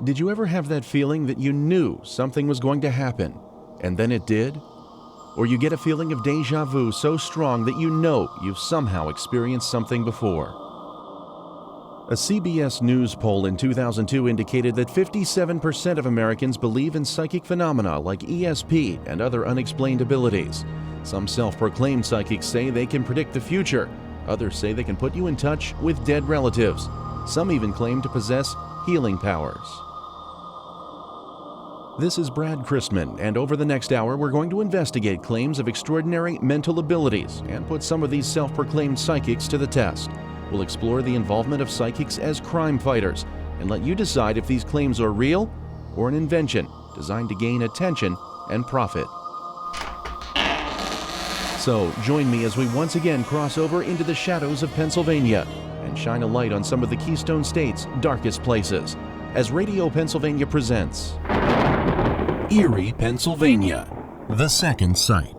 Did you ever have that feeling that you knew something was going to happen, and then it did? Or you get a feeling of déjà vu so strong that you know you've somehow experienced something before? A CBS News poll in 2002 indicated that 57% of Americans believe in psychic phenomena like ESP and other unexplained abilities. Some self-proclaimed psychics say they can predict the future. Others say they can put you in touch with dead relatives. Some even claim to possess healing powers. This is Brad Christman, and over the next hour we're going to investigate claims of extraordinary mental abilities and put some of these self-proclaimed psychics to the test. We'll explore the involvement of psychics as crime fighters and let you decide if these claims are real or an invention designed to gain attention and profit. So join me as we once again cross over into the shadows of Pennsylvania and shine a light on some of the Keystone State's darkest places as Radio Pennsylvania presents Erie, Pennsylvania, The Second Sight.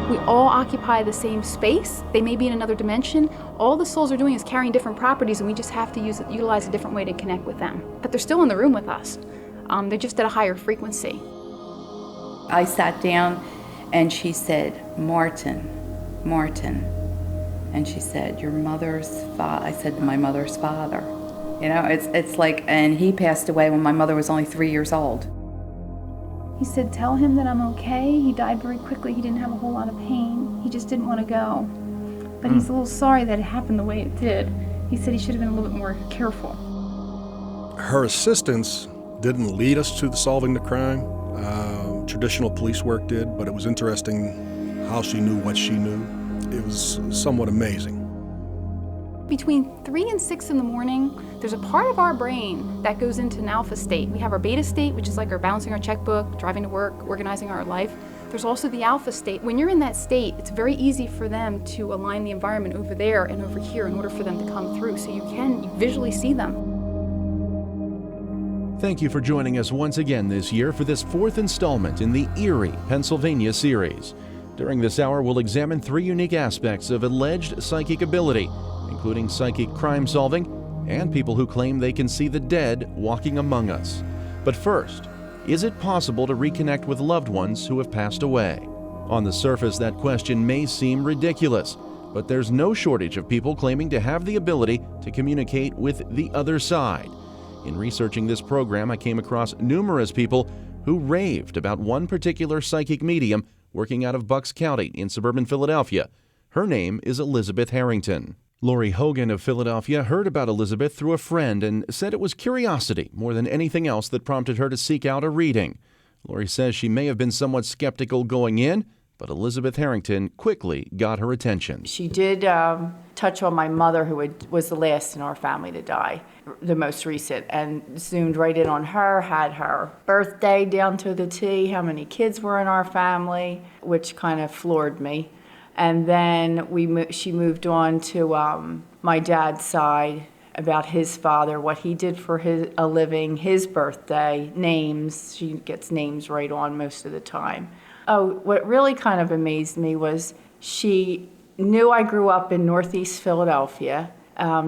We all occupy the same space. They may be in another dimension. All the souls are doing is carrying different properties, and we just have to utilize a different way to connect with them. But they're still in the room with us. They're just at a higher frequency. I sat down and she said, Martin. And she said, your mother's father. I said, my mother's father. You know, it's like, and he passed away when my mother was only 3 years old. He said, tell him that I'm okay. He died very quickly. He didn't have a whole lot of pain. He just didn't want to go. But he's a little sorry that it happened the way it did. He said he should have been a little bit more careful. Her assistance didn't lead us to solving the crime. Traditional police work did, but it was interesting how she knew what she knew. It was somewhat amazing. Between 3 and 6 in the morning, there's a part of our brain that goes into an alpha state. We have our beta state, which is like our balancing our checkbook, driving to work, organizing our life. There's also the alpha state. When you're in that state, it's very easy for them to align the environment over there and over here in order for them to come through, so you can visually see them. Thank you for joining us once again this year for this fourth installment in the Erie, Pennsylvania series. During this hour, we'll examine 3 unique aspects of alleged psychic ability, including psychic crime solving and people who claim they can see the dead walking among us. But first, is it possible to reconnect with loved ones who have passed away? On the surface, that question may seem ridiculous, but there's no shortage of people claiming to have the ability to communicate with the other side. In researching this program, I came across numerous people who raved about one particular psychic medium working out of Bucks County in suburban Philadelphia. Her name is Elizabeth Herrington. Lori Hogan of Philadelphia heard about Elizabeth through a friend and said it was curiosity more than anything else that prompted her to seek out a reading. Lori says she may have been somewhat skeptical going in, but Elizabeth Herrington quickly got her attention. She did touch on my mother, who was the last in our family to die, the most recent, and zoomed right in on her, had her birthday down to the T, how many kids were in our family, which kind of floored me. And then she moved on to my dad's side, about his father, what he did for a living, his birthday, names. She gets names right on most of the time. Oh, what really kind of amazed me was she knew I grew up in Northeast Philadelphia,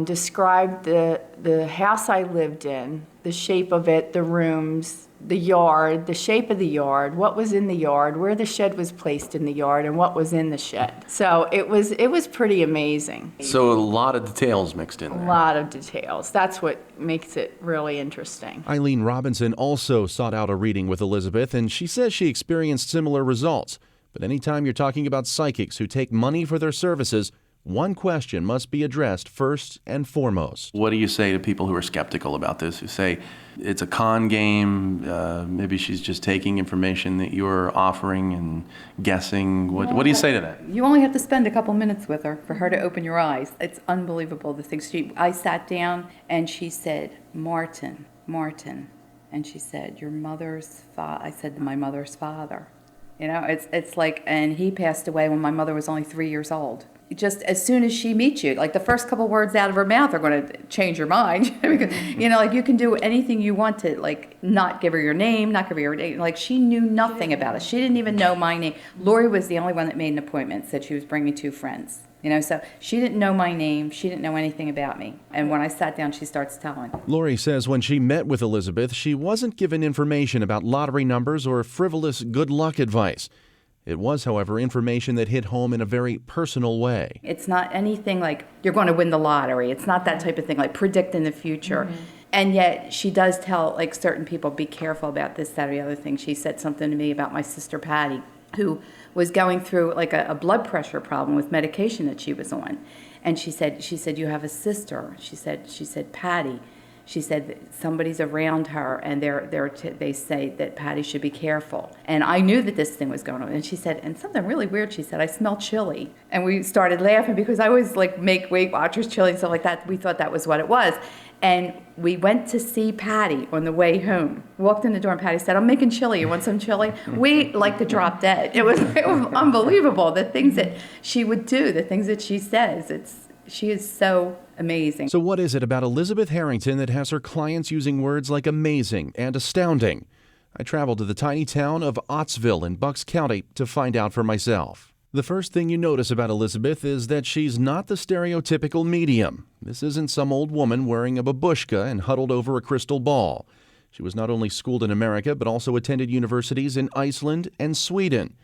described the house I lived in, the shape of it, the rooms, the yard, the shape of the yard, what was in the yard, where the shed was placed in the yard, and what was in the shed. So it was pretty amazing. So a lot of details mixed in there. A lot of details. That's what makes it really interesting. Eileen Robinson also sought out a reading with Elizabeth, and she says she experienced similar results. But anytime you're talking about psychics who take money for their services, one question must be addressed first and foremost. What do you say to people who are skeptical about this, who say it's a con game, maybe she's just taking information that you're offering and guessing? What do you say to that? You only have to spend a couple minutes with her for her to open your eyes. It's unbelievable, the things I sat down and she said, Martin. And she said, your mother's father. I said, my mother's father. You know, it's like, and he passed away when my mother was only 3 years old. Just as soon as she meets you, like the first couple words out of her mouth are going to change your mind. Because, you know, like you can do anything you want to, like not give her your name, not give her your name. Like she knew nothing about it. She didn't even know my name. Lori was the only one that made an appointment, said she was bringing 2 friends. You know, so she didn't know my name. She didn't know anything about me. And when I sat down, she starts telling. Lori says when she met with Elizabeth, she wasn't given information about lottery numbers or frivolous good luck advice. It was, however, information that hit home in a very personal way. It's not anything like you're going to win the lottery. It's not that type of thing, like predicting the future. Mm-hmm. And yet she does tell like certain people, be careful about this, that, or the other thing. She said something to me about my sister Patty, who was going through like a blood pressure problem with medication that she was on. And she said, you have a sister. She said, Patty. She said somebody's around her and they say that Patty should be careful. And I knew that this thing was going on. And she said, and something really weird, she said, I smell chili. And we started laughing because I always like make Weight Watchers chili and stuff like that. We thought that was what it was. And we went to see Patty on the way home. Walked in the door and Patty said, I'm making chili. You want some chili? We like to drop dead. It was unbelievable. The things that she would do, the things that she says. She is so amazing. So what is it about Elizabeth Herrington that has her clients using words like amazing and astounding? I traveled to the tiny town of Ottsville in Bucks County to find out for myself. The first thing you notice about Elizabeth is that she's not the stereotypical medium. This isn't some old woman wearing a babushka and huddled over a crystal ball. She was not only schooled in America, but also attended universities in Iceland and Sweden.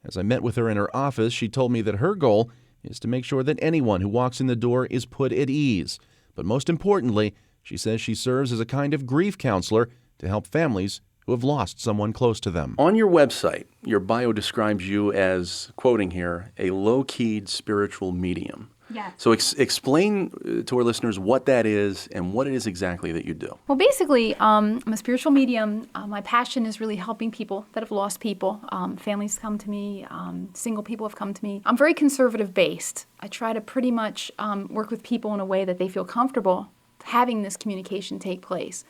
As I met with her in her office, she told me that her goal is to make sure that anyone who walks in the door is put at ease. But most importantly, she says she serves as a kind of grief counselor to help families who have lost someone close to them. On your website, your bio describes you as, quoting here, a low-keyed spiritual medium. Yeah. So explain to our listeners what that is and what it is exactly that you do. Well, basically, I'm a spiritual medium. My passion is really helping people that have lost people. Families come to me. Single people have come to me. I'm very conservative based. I try to pretty much work with people in a way that they feel comfortable having this communication take place.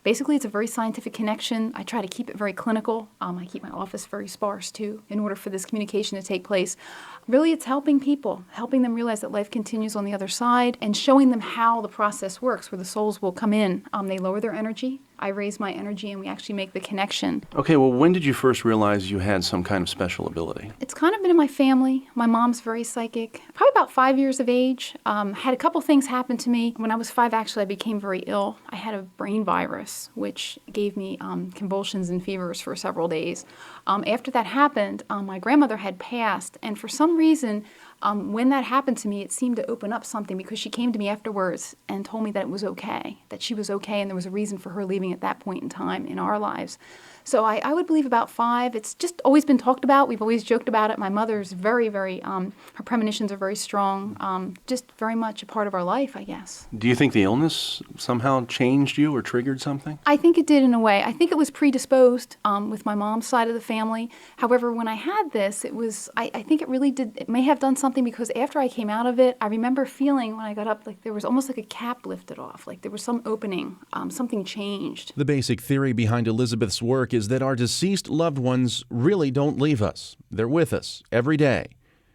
Basically, it's a very scientific connection. I try to keep it very clinical. I keep my office very sparse, too, in order for this communication to take place. Really, it's helping people, helping them realize that life continues on the other side and showing them how the process works, where the souls will come in. They lower their energy. I raise my energy, and we actually make the connection. Okay, well, when did you first realize you had some kind of special ability? It's kind of been in my family. My mom's very psychic. Probably about 5 years of age. Had a couple things happen to me. When I was 5, actually, I became very ill. I had a brain virus, which gave me convulsions and fevers for several days. After that happened, my grandmother had passed, and for some reason, when that happened to me, it seemed to open up something because she came to me afterwards and told me that it was okay, that she was okay, and there was a reason for her leaving at that point in time in our lives. So I would believe about 5. It's just always been talked about. We've always joked about it. My mother's very, her premonitions are very strong, just very much a part of our life, I guess. Do you think the illness somehow changed you or triggered something? I think it did in a way. I think it was predisposed with my mom's side of the family. However, when I had this, it was, I think it really did, it may have done something because after I came out of it, I remember feeling when I got up like there was almost like a cap lifted off, like there was some opening, something changed. The basic theory behind Elizabeth's work is that our deceased loved ones really don't leave us. They're with us every day.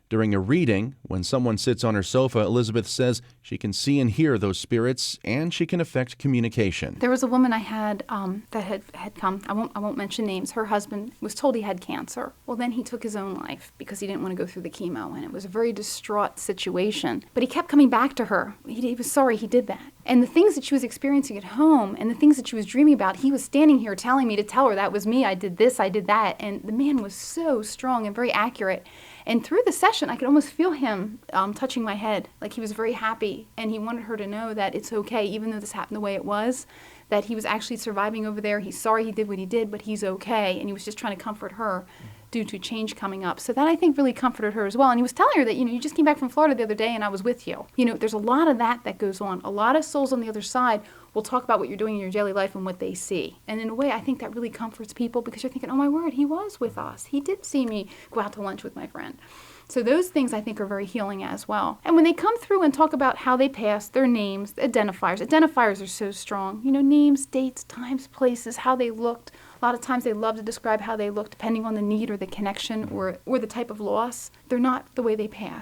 During a reading, when someone sits on her sofa, Elizabeth says she can see and hear those spirits, and she can affect communication. There was a woman I had that had come. I won't mention names. Her husband was told he had cancer. Well, then he took his own life because he didn't want to go through the chemo, and it was a very distraught situation. But he kept coming back to her. He was sorry he did that. And the things that she was experiencing at home and the things that she was dreaming about, he was standing here telling me to tell her that was me, I did this, I did that. And the man was so strong and very accurate. And through the session, I could almost feel him touching my head, like he was very happy. And he wanted her to know that it's okay, even though this happened the way it was, that he was actually surviving over there. He's sorry he did what he did, but he's okay. And he was just trying to comfort her due to change coming up. So that, I think, really comforted her as well. And he was telling her that, you just came back from Florida the other day and I was with you. There's a lot of that goes on. A lot of souls on the other side will talk about what you're doing in your daily life and what they see. And in a way, I think that really comforts people because you're thinking, oh my word, he was with us. He did see me go out to lunch with my friend. So those things, I think, are very healing as well. And when they come through and talk about how they passed, their names, identifiers are so strong. Names, dates, times, places, how they looked. A lot of times they love to describe how they look depending on the need or the connection or the type of loss. They're not the way they pass.